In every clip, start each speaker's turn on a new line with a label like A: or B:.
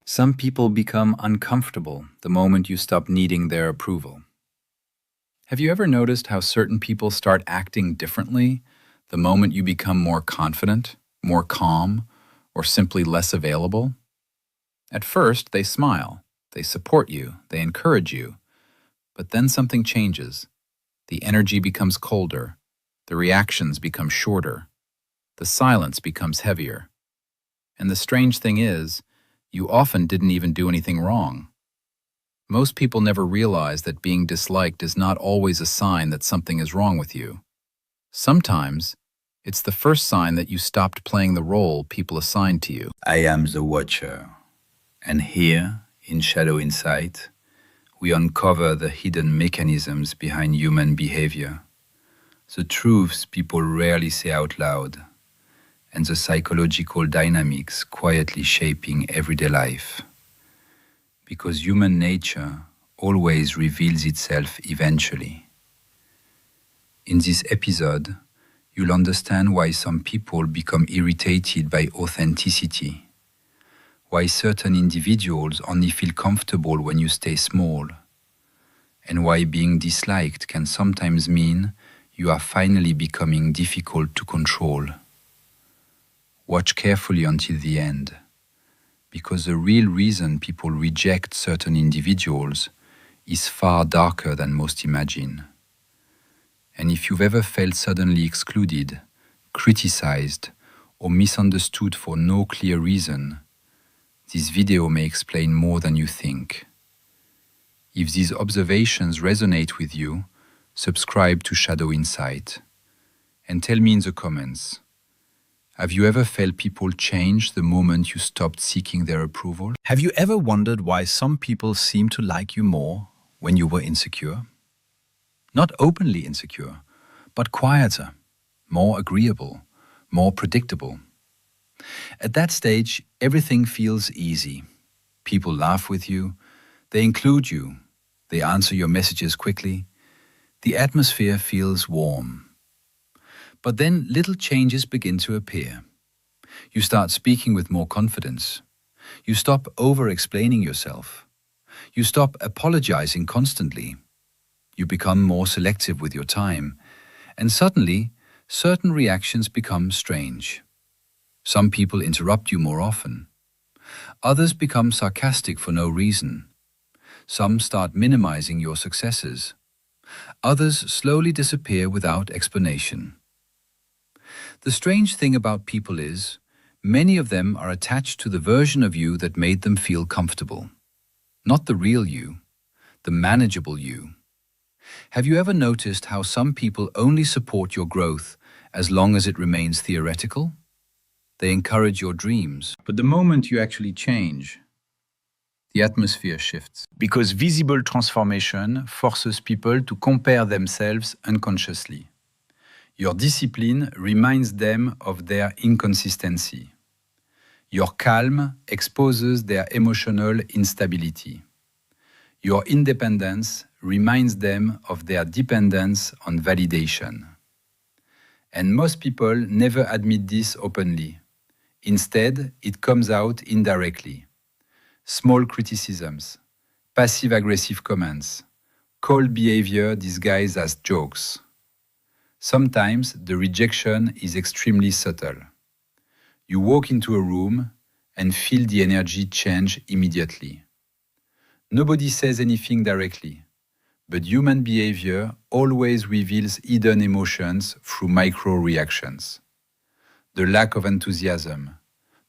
A: Some people become uncomfortable the moment you stop needing their approval. Have you ever noticed how certain people start acting differently the moment you become more confident, more calm, or simply less available? At first, they smile, they support you, they encourage you, but then something changes. The energy becomes colder, the reactions become shorter, the silence becomes heavier. And the strange thing is, you often didn't even do anything wrong. Most people never realize that being disliked is not always a sign that something is wrong with you. Sometimes, it's the first sign that you stopped playing the role people assigned to you.
B: I am the Watcher, and here, in Shadow Insight, we uncover the hidden mechanisms behind human behavior, the truths people rarely say out loud, and the psychological dynamics quietly shaping everyday life. Because human nature always reveals itself eventually. In this episode, you'll understand why some people become irritated by authenticity, why certain individuals only feel comfortable when you stay small, and why being disliked can sometimes mean you are finally becoming difficult to control. Watch carefully until the end, because the real reason people reject certain individuals is far darker than most imagine. And if you've ever felt suddenly excluded, criticized, or misunderstood for no clear reason, this video may explain more than you think. If these observations resonate with you, subscribe to Shadow Insight. And tell me in the comments, have you ever felt people change the moment you stopped seeking their approval?
A: Have you ever wondered why some people seem to like you more when you were insecure? Not openly insecure, but quieter, more agreeable, more predictable. At that stage, everything feels easy. People laugh with you, they include you, they answer your messages quickly. The atmosphere feels warm. But then little changes begin to appear. You start speaking with more confidence. You stop over-explaining yourself. You stop apologizing constantly. You become more selective with your time. And suddenly, certain reactions become strange. Some people interrupt you more often. Others become sarcastic for no reason. Some start minimizing your successes. Others slowly disappear without explanation. The strange thing about people is, many of them are attached to the version of you that made them feel comfortable. Not the real you, the manageable you. Have you ever noticed how some people only support your growth as long as it remains theoretical? They encourage your dreams. But the moment you actually change, the atmosphere shifts. Because visible transformation forces people to compare themselves unconsciously. Your discipline reminds them of their inconsistency. Your calm exposes their emotional instability. Your independence reminds them of their dependence on validation. And most people never admit this openly. Instead, it comes out indirectly. Small criticisms, passive-aggressive comments, cold behavior disguised as jokes. Sometimes the rejection is extremely subtle. You walk into a room and feel the energy change immediately. Nobody says anything directly, but human behavior always reveals hidden emotions through micro-reactions. The lack of enthusiasm,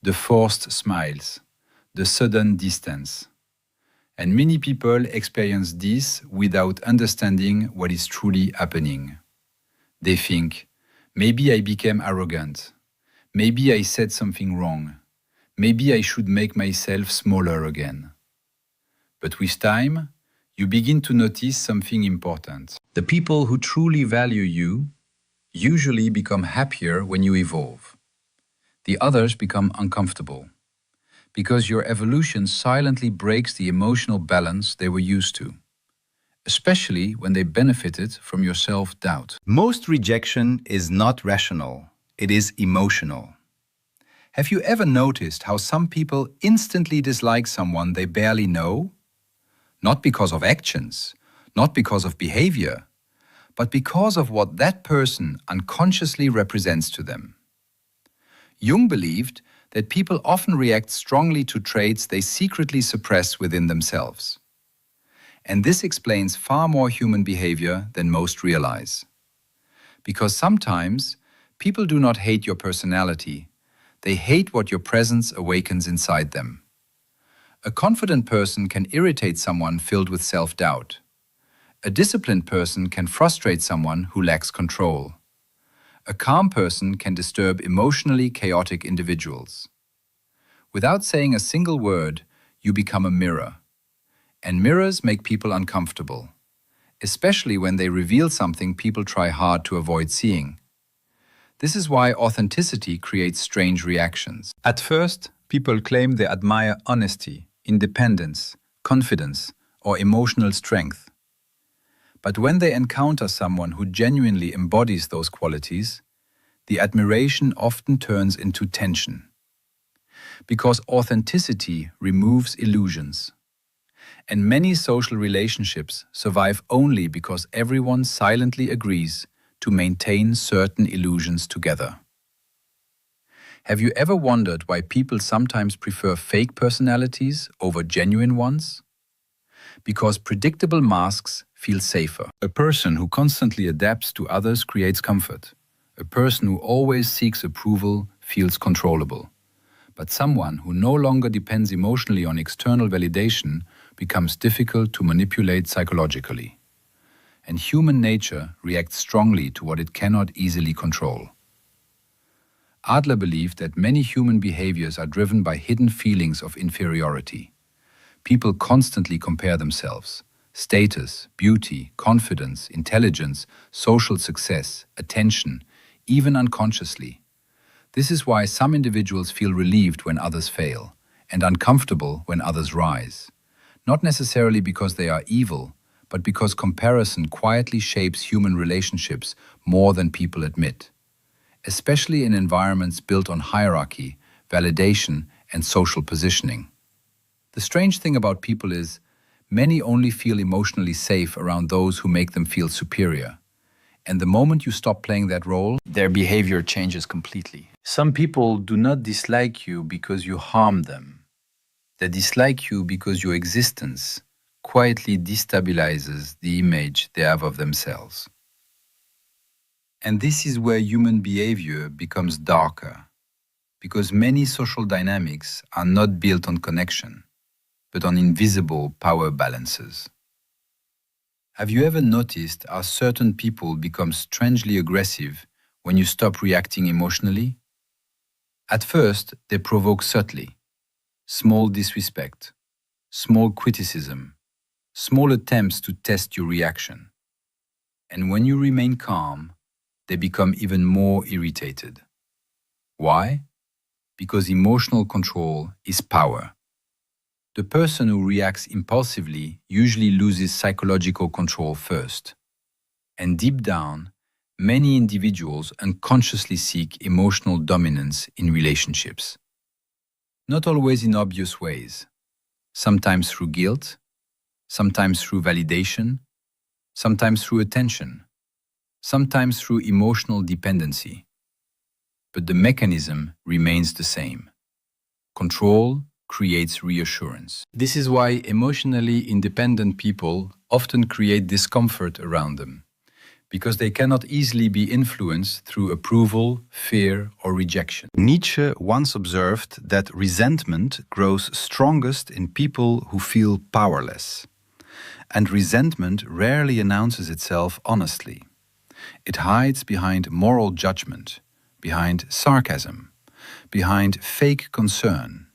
A: the forced smiles, the sudden distance. And many people experience this without understanding what is truly happening. They think, maybe I became arrogant. Maybe I said something wrong. Maybe I should make myself smaller again. But with time, you begin to notice something important. The people who truly value you usually become happier when you evolve. The others become uncomfortable, because your evolution silently breaks the emotional balance they were used to, especially when they benefited from your self-doubt. Most rejection is not rational, it is emotional. Have you ever noticed how some people instantly dislike someone they barely know? Not because of actions, not because of behavior, but because of what that person unconsciously represents to them. Jung believed that people often react strongly to traits they secretly suppress within themselves. And this explains far more human behavior than most realize. Because sometimes people do not hate your personality, they hate what your presence awakens inside them. A confident person can irritate someone filled with self-doubt. A disciplined person can frustrate someone who lacks control. A calm person can disturb emotionally chaotic individuals. Without saying a single word, you become a mirror. And mirrors make people uncomfortable, especially when they reveal something people try hard to avoid seeing. This is why authenticity creates strange reactions. At first, people claim they admire honesty, independence, confidence, or emotional strength. But when they encounter someone who genuinely embodies those qualities, the admiration often turns into tension. Because authenticity removes illusions. And many social relationships survive only because everyone silently agrees to maintain certain illusions together. Have you ever wondered why people sometimes prefer fake personalities over genuine ones? Because predictable masks feel safer. A person who constantly adapts to others creates comfort. A person who always seeks approval feels controllable. But someone who no longer depends emotionally on external validation becomes difficult to manipulate psychologically. And human nature reacts strongly to what it cannot easily control. Adler believed that many human behaviors are driven by hidden feelings of inferiority. People constantly compare themselves, status, beauty, confidence, intelligence, social success, attention, even unconsciously. This is why some individuals feel relieved when others fail, and uncomfortable when others rise. Not necessarily because they are evil, but because comparison quietly shapes human relationships more than people admit, especially in environments built on hierarchy, validation, and social positioning. The strange thing about people is, many only feel emotionally safe around those who make them feel superior. And the moment you stop playing that role, their behavior changes completely. Some people do not dislike you because you harm them. They dislike you because your existence quietly destabilizes the image they have of themselves. And this is where human behavior becomes darker, because many social dynamics are not built on connection, but on invisible power balances. Have you ever noticed how certain people become strangely aggressive when you stop reacting emotionally? At first, they provoke subtly: small disrespect, small criticism, small attempts to test your reaction. And when you remain calm, they become even more irritated. Why? Because emotional control is power. The person who reacts impulsively usually loses psychological control first. And deep down, many individuals unconsciously seek emotional dominance in relationships. Not always in obvious ways. Sometimes through guilt, sometimes through validation, sometimes through attention, sometimes through emotional dependency. But the mechanism remains the same. Control creates reassurance. This is why emotionally independent people often create discomfort around them, because they cannot easily be influenced through approval, fear, or rejection. Nietzsche once observed that resentment grows strongest in people who feel powerless. And resentment rarely announces itself honestly. It hides behind moral judgment, behind sarcasm, behind fake concern,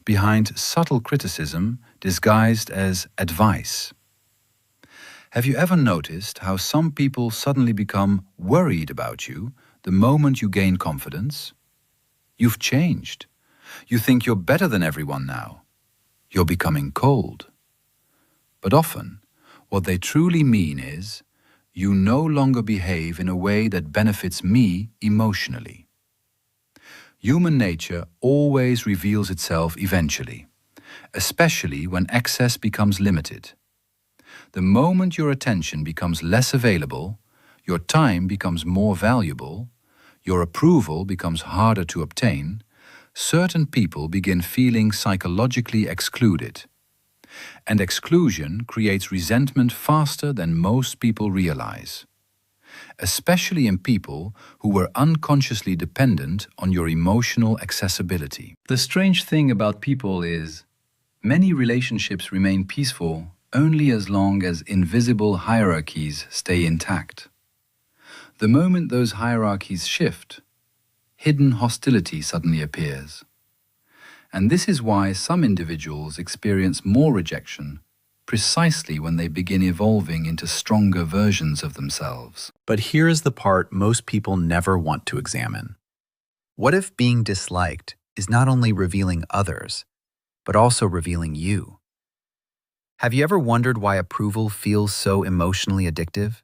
A: behind subtle criticism disguised as advice. Have you ever noticed how some people suddenly become worried about you the moment you gain confidence? You've changed. You think you're better than everyone now. You're becoming cold. But often, what they truly mean is, you no longer behave in a way that benefits me emotionally. Human nature always reveals itself eventually, especially when access becomes limited. The moment your attention becomes less available, your time becomes more valuable, your approval becomes harder to obtain, certain people begin feeling psychologically excluded. And exclusion creates resentment faster than most people realize, especially in people who were unconsciously dependent on your emotional accessibility. The strange thing about people is, many relationships remain peaceful only as long as invisible hierarchies stay intact. The moment those hierarchies shift, hidden hostility suddenly appears. And this is why some individuals experience more rejection precisely when they begin evolving into stronger versions of themselves.
C: But here is the part most people never want to examine. What if being disliked is not only revealing others, but also revealing you? Have you ever wondered why approval feels so emotionally addictive?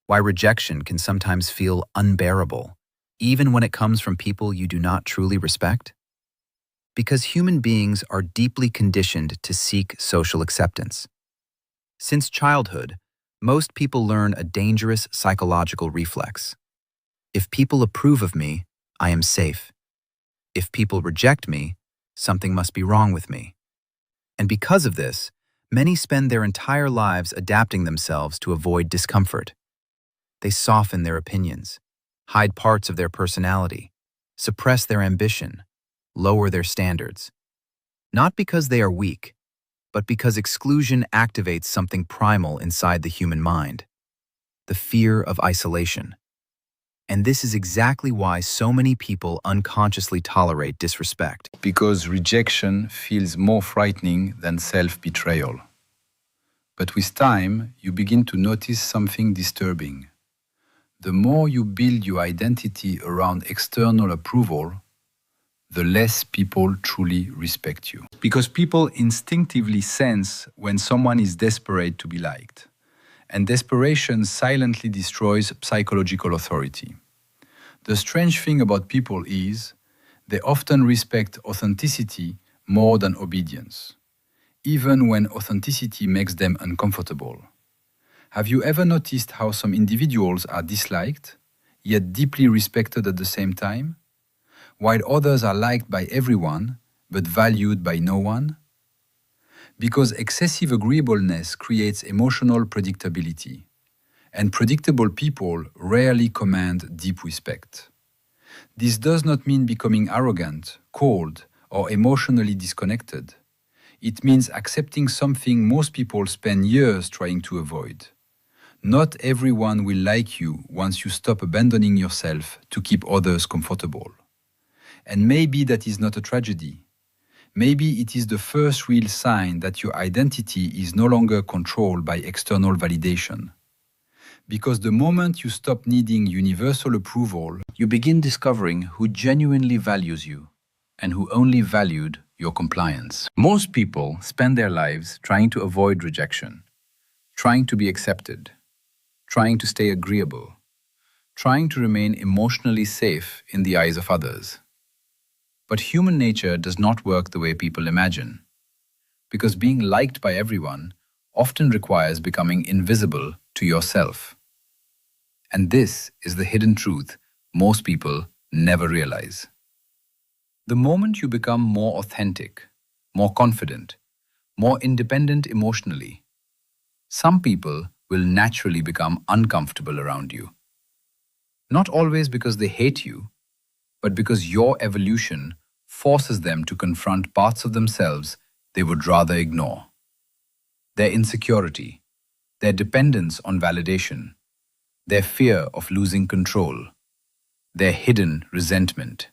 C: Why rejection can sometimes feel unbearable, even when it comes from people you do not truly respect? Because human beings are deeply conditioned to seek social acceptance. Since childhood, most people learn a dangerous psychological reflex. If people approve of me, I am safe. If people reject me, something must be wrong with me. And because of this, many spend their entire lives adapting themselves to avoid discomfort. They soften their opinions, hide parts of their personality, suppress their ambition, lower their standards. Not because they are weak, but because exclusion activates something primal inside the human mind, the fear of isolation. And this is exactly why so many people unconsciously tolerate disrespect.
A: Because rejection feels more frightening than self-betrayal. But with time, you begin to notice something disturbing. The more you build your identity around external approval, the less people truly respect you. Because people instinctively sense when someone is desperate to be liked. And desperation silently destroys psychological authority. The strange thing about people is, they often respect authenticity more than obedience, even when authenticity makes them uncomfortable. Have you ever noticed how some individuals are disliked, yet deeply respected at the same time? While others are liked by everyone, but valued by no one? Because excessive agreeableness creates emotional predictability, and predictable people rarely command deep respect. This does not mean becoming arrogant, cold, or emotionally disconnected. It means accepting something most people spend years trying to avoid. Not everyone will like you once you stop abandoning yourself to keep others comfortable. And maybe that is not a tragedy. Maybe it is the first real sign that your identity is no longer controlled by external validation. Because the moment you stop needing universal approval, you begin discovering who genuinely values you and who only valued your compliance. Most people spend their lives trying to avoid rejection, trying to be accepted, trying to stay agreeable, trying to remain emotionally safe in the eyes of others. But human nature does not work the way people imagine, because being liked by everyone often requires becoming invisible to yourself. And this is the hidden truth most people never realize. The moment you become more authentic, more confident, more independent emotionally, some people will naturally become uncomfortable around you. Not always because they hate you, but because your evolution forces them to confront parts of themselves they would rather ignore. Their insecurity, their dependence on validation, their fear of losing control, their hidden resentment.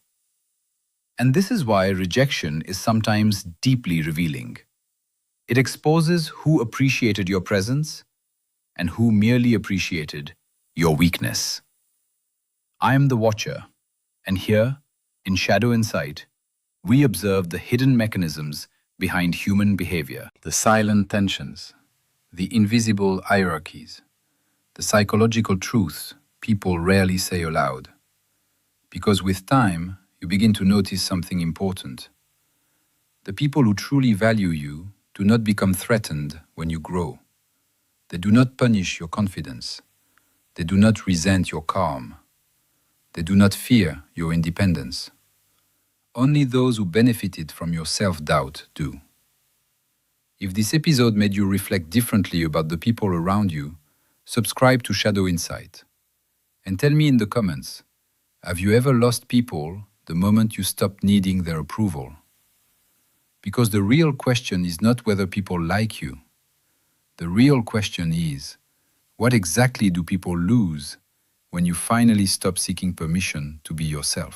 A: And this is why rejection is sometimes deeply revealing. It exposes who appreciated your presence and who merely appreciated your weakness. I am the watcher, and here, in Shadow Insight, we observe the hidden mechanisms behind human behavior, the silent tensions, the invisible hierarchies, the psychological truths people rarely say aloud. Because with time,
B: you begin to notice something important. The people who truly value you do not become threatened when you grow. They do not punish your confidence. They do not resent your calm. They do not fear your independence. Only those who benefited from your self-doubt do. If this episode made you reflect differently about the people around you, subscribe to Shadow Insight. And tell me in the comments, have you ever lost people the moment you stopped needing their approval? Because the real question is not whether people like you. The real question is, what exactly do people lose when you finally stop seeking permission to be yourself?